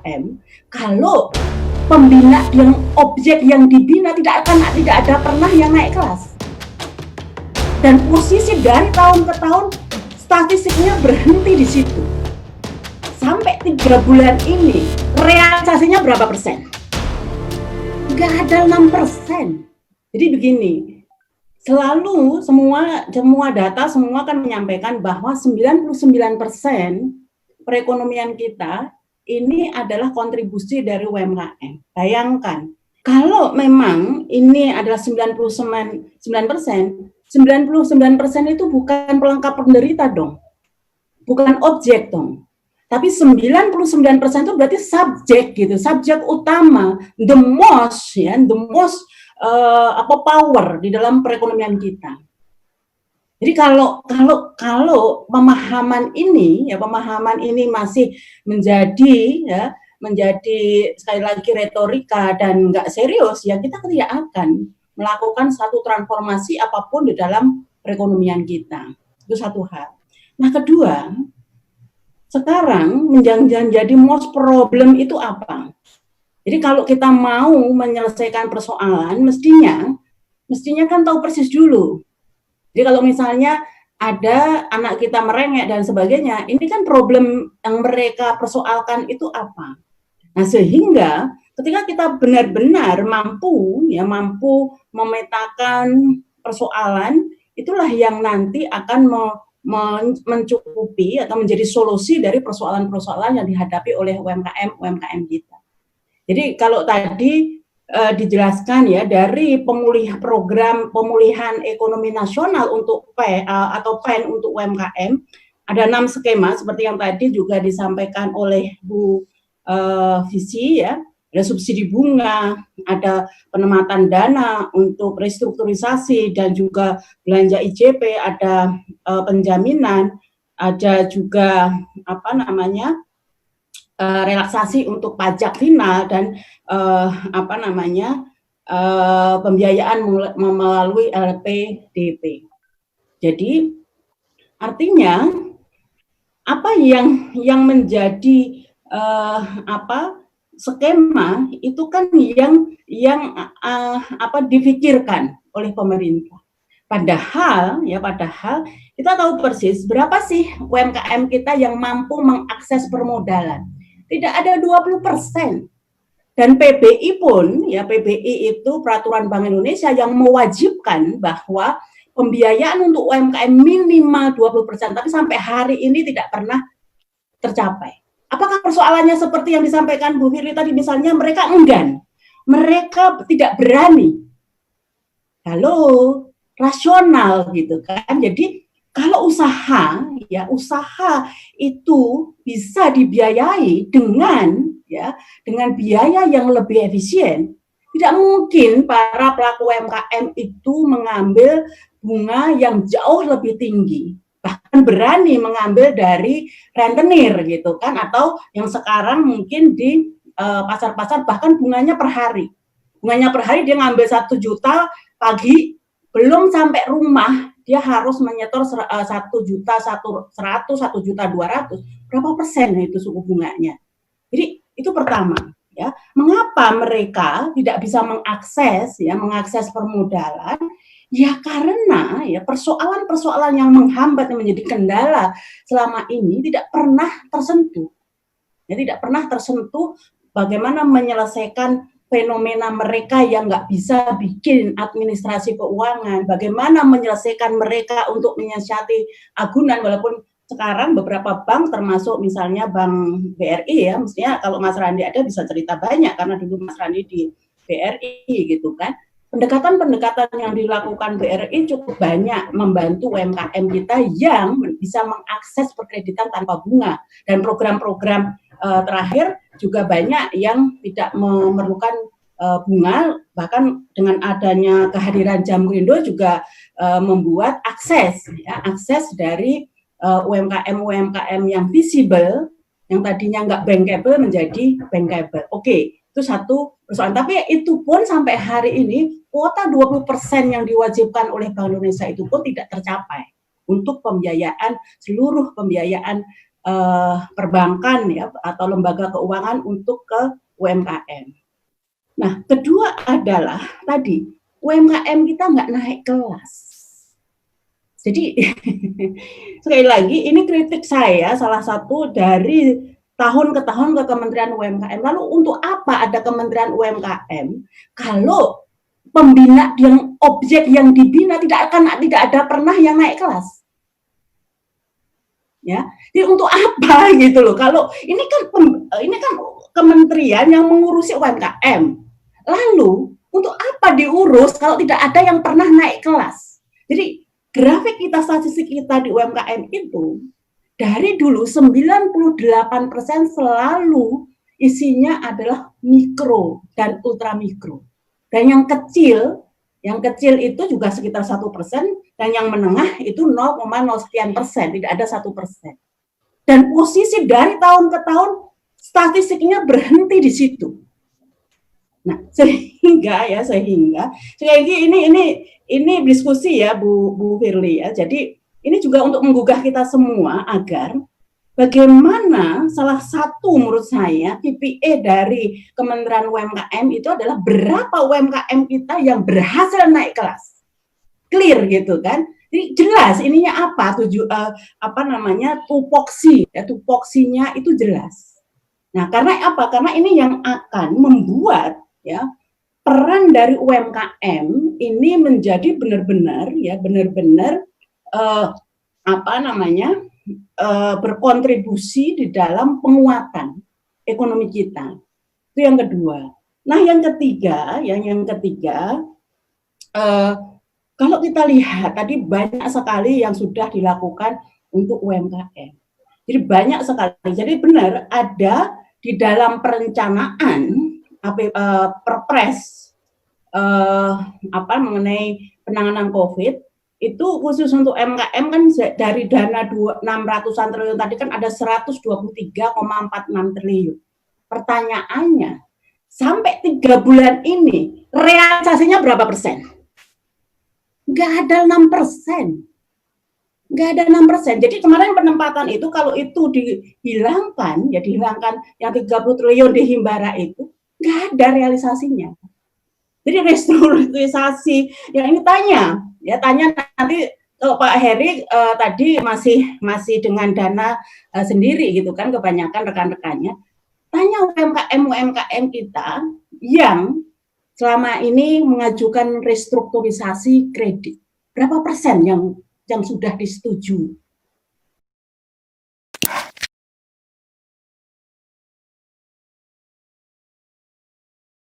UMKM kalau pembina yang objek yang dibina tidak ada pernah yang naik kelas. Dan posisi dari tahun ke tahun statistiknya berhenti di situ. Sampai 3 bulan ini realisasinya berapa persen? Nggak ada 6%. Jadi begini, selalu semua data semua kan menyampaikan bahwa 99% perekonomian kita ini adalah kontribusi dari UMKM. Bayangkan, kalau memang ini adalah 99%, 99% itu bukan pelengkap penderita dong. Bukan objek dong. Tapi 99% itu berarti subjek gitu, subjek utama, the most power di dalam perekonomian kita. Jadi kalau pemahaman ini masih menjadi sekali lagi retorika dan nggak serius, ya kita tidak akan melakukan satu transformasi apapun di dalam perekonomian kita. Itu satu hal. Nah, kedua, sekarang menjadi most problem itu apa? Jadi kalau kita mau menyelesaikan persoalan, mestinya kan tahu persis dulu. Jadi kalau misalnya ada anak kita merengek dan sebagainya, ini kan problem yang mereka persoalkan itu apa? Nah, sehingga ketika kita benar-benar mampu memetakan persoalan, itulah yang nanti akan mencukupi atau menjadi solusi dari persoalan-persoalan yang dihadapi oleh UMKM kita. Jadi kalau tadi dijelaskan ya dari program pemulihan ekonomi nasional untuk PEN untuk UMKM ada 6 skema seperti yang tadi juga disampaikan oleh Bu Visi ya. Ada subsidi bunga, ada penempatan dana untuk restrukturisasi dan juga belanja IJP, ada penjaminan, ada juga relaksasi untuk pajak final dan pembiayaan melalui LPDP. Jadi artinya apa yang menjadi skema itu kan yang dipikirkan oleh pemerintah. Padahal kita tahu persis berapa sih UMKM kita yang mampu mengakses permodalan. Tidak ada 20%. Dan PBI pun, PBI itu Peraturan Bank Indonesia yang mewajibkan bahwa pembiayaan untuk UMKM minimal 20%, tapi sampai hari ini tidak pernah tercapai. Apakah persoalannya seperti yang disampaikan Bu Firly tadi, misalnya mereka enggan, mereka tidak berani. Halo, rasional gitu kan. Jadi kalau usaha itu bisa dibiayai dengan biaya yang lebih efisien, tidak mungkin para pelaku UMKM itu mengambil bunga yang jauh lebih tinggi, bahkan berani mengambil dari rentenir gitu kan, atau yang sekarang mungkin di pasar-pasar bahkan bunganya per hari dia ngambil 1 juta pagi, belum sampai rumah dia harus menyetor 1 juta 100, 1 juta 200, berapa persen itu suku bunganya. Jadi itu pertama ya, mengapa mereka tidak bisa mengakses permodalan? Ya karena persoalan-persoalan yang menghambat, yang menjadi kendala selama ini tidak pernah tersentuh. Ya, tidak pernah tersentuh bagaimana menyelesaikan fenomena mereka yang nggak bisa bikin administrasi keuangan, bagaimana menyelesaikan mereka untuk menyiasati agunan, walaupun sekarang beberapa bank termasuk misalnya Bank BRI ya, mestinya kalau Mas Randi ada bisa cerita banyak karena dulu Mas Randi di BRI gitu kan. Pendekatan-pendekatan yang dilakukan BRI cukup banyak membantu UMKM kita yang bisa mengakses perkreditan tanpa bunga, dan program-program terakhir juga banyak yang tidak memerlukan bunga, bahkan dengan adanya kehadiran Jamkrindo juga membuat akses dari UMKM yang visible, yang tadinya nggak bankable menjadi bankable. Oke, itu satu persoalan. Tapi itu pun sampai hari ini kuota 20% yang diwajibkan oleh Bank Indonesia itu pun tidak tercapai untuk seluruh pembiayaan perbankan ya atau lembaga keuangan untuk ke UMKM. Nah, kedua adalah tadi UMKM kita nggak naik kelas. Jadi sekali lagi ini kritik saya salah satu dari tahun ke tahun ke Kementerian UMKM. Lalu untuk apa ada Kementerian UMKM kalau pembina yang objek yang dibina tidak ada pernah yang naik kelas? Ya, jadi untuk apa gitu loh? Kalau ini kan kementerian yang mengurusi UMKM. Lalu untuk apa diurus kalau tidak ada yang pernah naik kelas? Jadi grafik kita, statistik kita di UMKM itu dari dulu 98% selalu isinya adalah mikro dan ultramikro. Dan yang kecil itu juga sekitar 1%, dan yang menengah itu 0,0 sekian persen, tidak ada 1%. Dan posisi dari tahun ke tahun statistiknya berhenti di situ. Nah, sehingga ini diskusi ya Bu Firly ya. Jadi ini juga untuk menggugah kita semua agar bagaimana salah satu menurut saya KPI dari Kementerian UMKM itu adalah berapa UMKM kita yang berhasil naik kelas. Clear gitu kan. Jadi jelas ininya tupoksi ya, tupoksinya itu jelas. Nah, karena apa? Karena ini yang akan membuat ya peran dari UMKM ini menjadi benar-benar berkontribusi di dalam penguatan ekonomi kita. Itu yang kedua. Nah, yang ketiga, kalau kita lihat tadi banyak sekali yang sudah dilakukan untuk UMKM. Jadi banyak sekali. Jadi benar ada di dalam perencanaan Perpres mengenai penanganan COVID itu khusus untuk UMKM kan dari dana 600-an triliun tadi kan ada 123,46 triliun. Pertanyaannya, sampai 3 bulan ini realisasinya berapa persen? Nggak ada 6%. Nggak ada 6%. Jadi kemarin penempatan itu kalau itu dihilangkan yang 30 triliun di Himbara itu, nggak ada realisasinya. Jadi restrukturisasi yang ini tanya nanti kalau Pak Heri tadi masih dengan dana sendiri gitu kan, kebanyakan rekan-rekannya tanya UMKM kita yang selama ini mengajukan restrukturisasi kredit, berapa persen yang sudah disetujui?